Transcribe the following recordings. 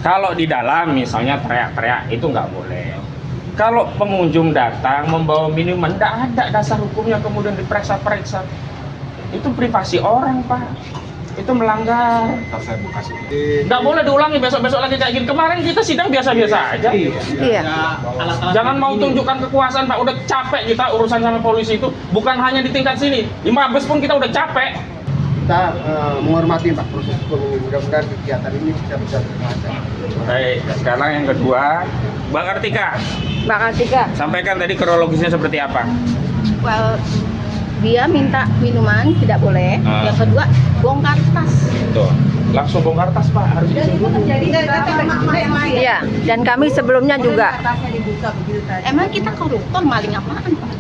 Kalau di dalam misalnya teriak-teriak itu nggak boleh. Kalau pengunjung datang membawa minuman, nggak ada dasar hukumnya kemudian diperiksa-periksa. Itu privasi orang, Pak. Itu melanggar. Nggak boleh diulangi besok-besok lagi kayak gini. Kemarin kita sidang biasa-biasa aja. Iya. Jangan mau tunjukkan kekuasaan, Pak. Udah capek kita urusan sama polisi itu. Bukan hanya di tingkat sini. Di Mabes pun kita udah capek. Kita menghormati Pak proses hukum ini. Mudah-mudahan kegiatan ini bisa berjalan. Baik, sekarang yang kedua, Mbak Kartika. Mbak Kartika, Sampaikan tadi kronologisnya seperti apa? well, dia minta minuman tidak boleh. Yang kedua, bongkar tas. Tuh, langsung bongkar tas, Pak. Harus izin dulu. Iya, dan kami sebelumnya juga. Emang kita koruptor, maling apaan, Pak?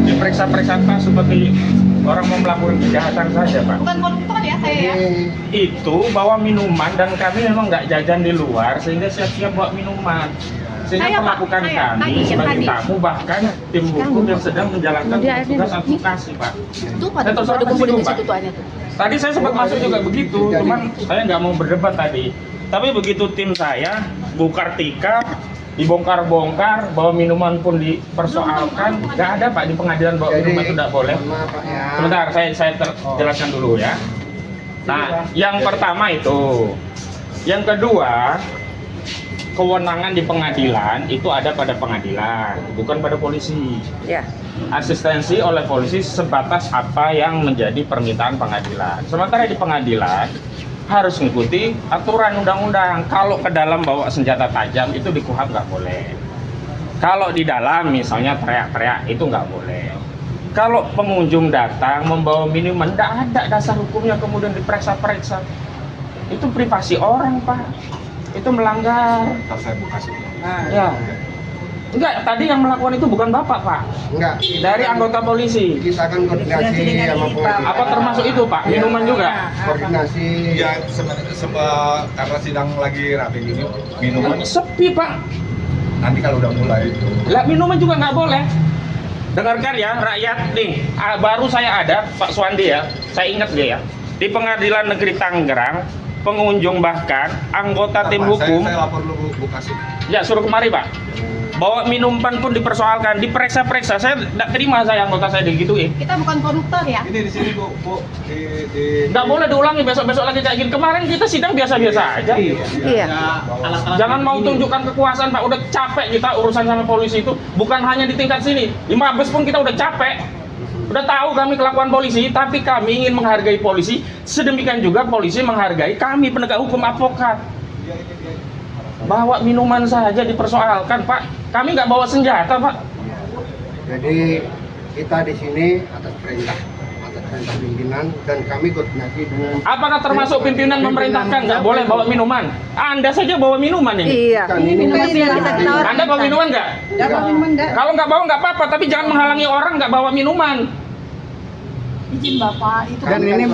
Diperiksa-periksa Pak seperti orang mau melakukan kejahatan saja, Pak. Bukan koruptor ya saya ya? Itu bawa minuman dan kami memang nggak jajan di luar sehingga siap-siap bawa minuman. Sehingga Saya, Pak, melakukan saya. kami Tadi, yang sebagai tadi. tamu bahkan tim hukum yang sedang menjalankan Dia tugas airnya. advokasi, Pak. Itu pada Saya terus ada terang kumpul di tersinggung, situ Pak. tuh airnya tuh. Tadi saya sempat masuk juga begitu, cuman saya nggak mau berdebat tadi. Tapi begitu tim saya, Bu Kartika, dibongkar-bongkar, bawa minuman pun dipersoalkan, nggak ada Pak di pengadilan bawa minuman itu nggak boleh. Maaf Pak ya. Sebentar, saya jelaskan dulu ya. Nah, yang pertama itu, yang kedua, kewenangan di pengadilan itu ada pada pengadilan, bukan pada polisi. Ya. Asistensi oleh polisi sebatas apa yang menjadi permintaan pengadilan. Sementara di pengadilan harus mengikuti aturan undang-undang. Kalau ke dalam bawa senjata tajam itu di KUHP nggak boleh. Kalau di dalam misalnya teriak-teriak itu nggak boleh. Kalau pengunjung datang membawa minuman, nggak ada dasar hukumnya kemudian diperiksa-periksa. Itu privasi orang, Pak. Itu melanggar. Ya. Enggak, tadi yang melakukan itu bukan Bapak, Pak. Enggak. Dari anggota polisi. Kita akan koordinasi sama pengadilan. Apa termasuk itu, Pak? Minuman juga? Koordinasi. Ya karena sidang lagi rapi gini, minuman Sepi, Pak. nanti kalau udah mulai itu. Lah, minuman juga nggak boleh. Dengarkan ya, rakyat nih. Baru saya ada, Pak Suwandi ya. Saya ingat dia ya. Di Pengadilan Negeri Tangerang, pengunjung bahkan anggota tim hukum. Saya lapor dulu Bu Kasih. Ya, suruh kemari, Pak. Bawa minuman pun dipersoalkan, diperiksa-periksa. Saya tidak terima anggota saya digituin. Kita bukan koruptor ya? Ini di sini Bu, Nggak boleh diulangi besok-besok lagi kayak gini. Kemarin kita sidang biasa-biasa aja. Iya. Jangan mau tunjukkan kekuasaan, Pak. Udah capek kita urusan sama polisi itu. Bukan hanya di tingkat sini. Di Mabes pun kita udah capek. Udah tahu kami kelakuan polisi, tapi kami ingin menghargai polisi. Sedemikian juga polisi menghargai kami penegak hukum advokat. Bawa minuman saja dipersoalkan, Pak. Kami nggak bawa senjata, Pak. Jadi kita di sini atas perintah pimpinan dan kami koordinasi dengan. Apakah termasuk pimpinan memerintahkan nggak boleh bawa minuman? Anda saja bawa minuman ini. Iya. Kan ini Anda bawa minuman nggak? Kalau nggak bawa nggak apa-apa, tapi jangan menghalangi orang nggak bawa minuman. Izin Bapak, itu Dan ini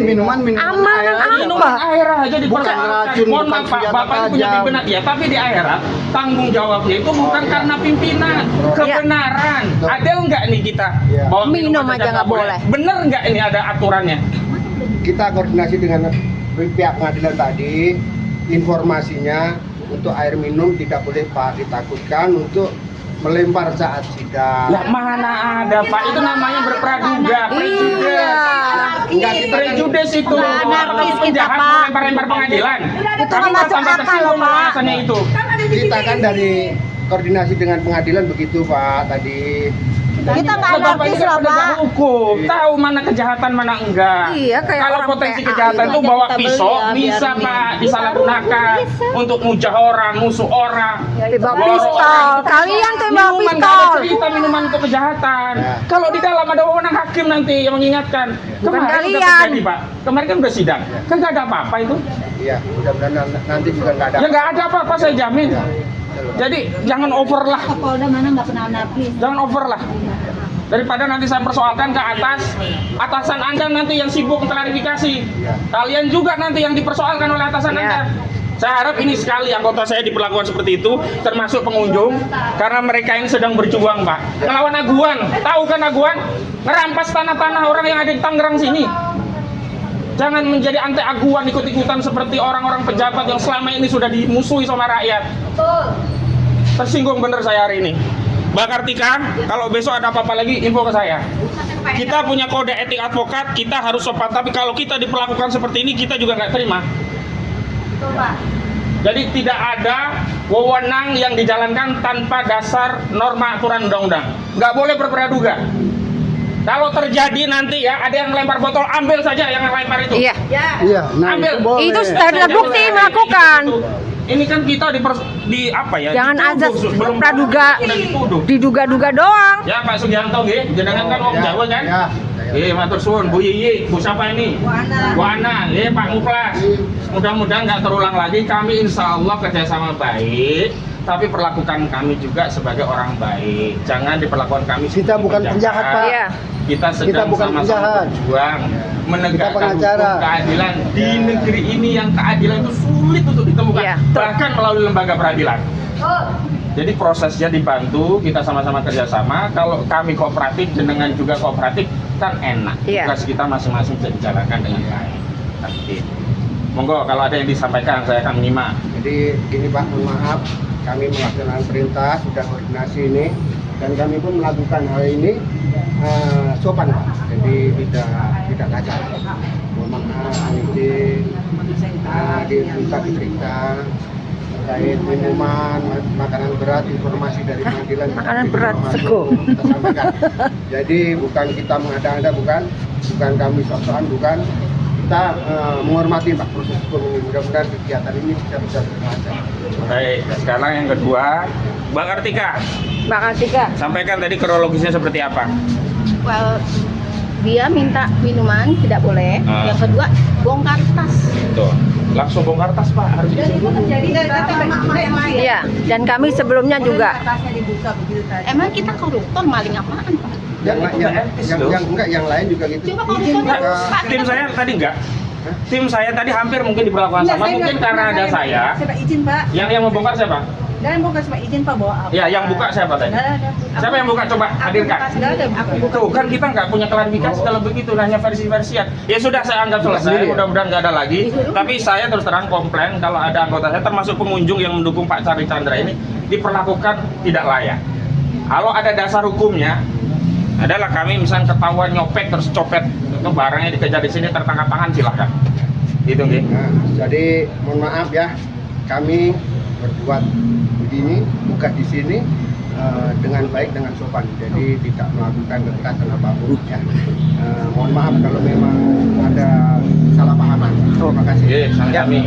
minuman Aman, air aja, Minuman Pak. air aja Bukan dipersoalkan. racun, Mohon bukan maaf, Pak, senjata Bapak ini punya tajam. pimpinan ya, tapi di akhirat tanggung jawabnya itu bukan karena pimpinan, kebenaran. Adil nggak nih kita Iya. bawa Minum minuman aja nggak boleh. Bener nggak ini ada aturannya? Kita koordinasi dengan pihak pengadilan tadi, informasinya untuk air minum tidak boleh Pak, ditakutkan untuk melempar saat sidang. Lah mana ada, Pak? Itu namanya berpraduga, prejudice. Iya. Enggak, kita kan Prejudice itu. Anarkis kita, Penjahat Pak. mau lempar-lempar pengadilan. Itu Kami nggak masuk sampai akal tersinggung loh, Pak. alasannya itu. kita kan dari koordinasi dengan pengadilan begitu Pak tadi. Kita nggak Lah, Bapak ini anarkis kan loh, penegak Pak. hukum, tahu mana kejahatan mana enggak. Iya, kayak kalau orang potensi PA kejahatan itu. itu bawa Kita beli pisau ya, bisa biar Pak nih. disalahgunakan untuk mujah orang, musuh orang. Bawa Borong pistol. orang. Kalian tuh bawa Minuman, nggak pistol. ada cerita minuman untuk kejahatan. Ya. Kalau di dalam ada wewenang hakim nanti yang mengingatkan. Bukan Kemarin udah kalian. terjadi, Pak. Kemarin kan udah sidang. Kan nggak ada apa-apa itu. Iya, mudah-mudahan nanti juga nggak ada. Ya nggak ada apa-apa, saya jamin. Ya. Jadi jangan over lah. Polda mana nggak kenal napi. Jangan over lah. Daripada nanti saya persoalkan ke atas, atasan Anda nanti yang sibuk klarifikasi. Kalian juga nanti yang dipersoalkan oleh atasan Ya. Anda. Saya harap ini sekali anggota saya diperlakukan seperti itu, termasuk pengunjung, karena mereka ini sedang berjuang, Pak. Melawan aguan, tahu kan aguan? Ngerampas tanah-tanah orang yang ada di Tangerang sini. Jangan menjadi anti aguan ikut-ikutan seperti orang-orang pejabat yang selama ini sudah dimusuhi sama rakyat. Tersinggung bener saya hari ini. Mbak Kartika, kalau besok ada apa-apa lagi, info ke saya. Kita punya kode etik advokat, kita harus sopan. Tapi kalau kita diperlakukan seperti ini, kita juga nggak terima. Jadi tidak ada wewenang yang dijalankan tanpa dasar norma aturan undang-undang. Nggak boleh berpraduga. Kalau terjadi nanti ya ada yang lempar botol, ambil saja yang lempar itu. Iya. Iya, nah Ambil. itu boleh. Itu sudah bukti melakukan. Ini kan kita di apa ya? Jangan dituduh, azas sebelum praduga. udah dituduh. Diduga-duga doang. Ya Pak Sugianto nggih, jenengan kan wong Ya, Jawa kan? ya. Matur suwun, Bu Yiyi, Bu siapa ini? Bu Ana, Pak Muklas. Mudah-mudahan nggak terulang lagi. Kami insya Allah kerjasama baik, tapi perlakukan kami juga sebagai orang baik. Jangan diperlakukan kami Kita seperti bukan penjahat, Pak. Iya. Kita sedang bukan sama-sama penjahat. berjuang menegakkan pengacara. hukum keadilan di negeri ini yang keadilan itu sulit untuk ditemukan, Iya, betul. bahkan melalui lembaga peradilan. Jadi prosesnya dibantu, kita sama-sama kerjasama. Kalau kami kooperatif, jenengan juga kooperatif, kan enak. Iya. Tugas kita masing-masing bisa dijalankan dengan baik. Nanti. Monggo kalau ada yang disampaikan, saya akan menyimak. Jadi gini Pak, mohon maaf, kami melaksanakan perintah, sudah koordinasi ini, dan kami pun melakukan hal ini sopan Pak, jadi tidak kasar. Mohon maaf, izin, diminta diperiksa terkait minuman, makanan berat, informasi dari pengadilan. Makanan berat, Informasi sego. kita sampaikan. Jadi bukan kita mengada-ada, bukan kami sok-sokan, bukan. Kita menghormati Pak proses hukum ini. Mudah-mudahan kegiatan ini bisa berlancar. Baik, sekarang yang kedua, Mbak Kartika, Mbak Kartika. sampaikan tadi kronologisnya seperti apa? Well, dia minta minuman tidak boleh. Ah. Yang kedua bongkar tas. Tuh, langsung bongkar tas Pak, harus Dan itu terjadi Iya. Dan kami sebelumnya juga. Tasnya dibuka begitu tadi. Emang kita koruptor maling apaan, Pak? Yang enggak, yang lain juga gitu. Coba koruptor Enggak, Pak. tim saya tadi enggak. Tim saya tadi hampir mungkin diperlakukan sama, mungkin karena ada saya. Siapa izin Pak? Yang membongkar siapa? Dan bukan cuma izin Pak bawa apa? Ya, yang buka siapa tadi? Nggak ada. Siapa yang buka? Coba hadirkan. Nggak ada. Aku Tuh kan kita nggak punya klarifikasi kalau begitu, hanya versi-versian. Ya sudah, saya anggap selesai. Mudah-mudahan nggak ada lagi. Tapi saya terus terang komplain kalau ada anggota saya, termasuk pengunjung yang mendukung Pak Charlie Chandra ini, diperlakukan tidak layak. Kalau ada dasar hukumnya, adalah kami misalnya ketahuan nyopet terus copet itu barangnya dikejar di sini tertangkap tangan, silahkan. Gitu nggih. Nah, jadi mohon maaf ya, kami berbuat begini, buka di sini dengan baik, dengan sopan. Jadi tidak melakukan kekerasan apapun ya. Mohon maaf kalau memang ada salah pahaman. Terima kasih. Oke, sama kami.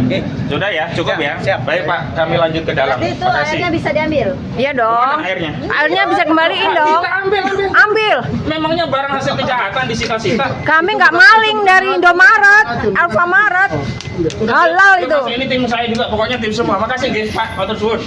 Sudah ya, cukup ya. Baik Pak, kami lanjut ke dalam. Itu Terima kasih. airnya bisa diambil. Iya dong. Mana airnya? Airnya bisa kembaliin dong. Kita ambil. Ambil. Memangnya barang hasil kejahatan disita-sita? Kami nggak maling dari Indomaret, Alfamaret. Halal itu. Termasuk ini tim saya juga, pokoknya tim semua. Makasih guys, Pak. Matur suwun.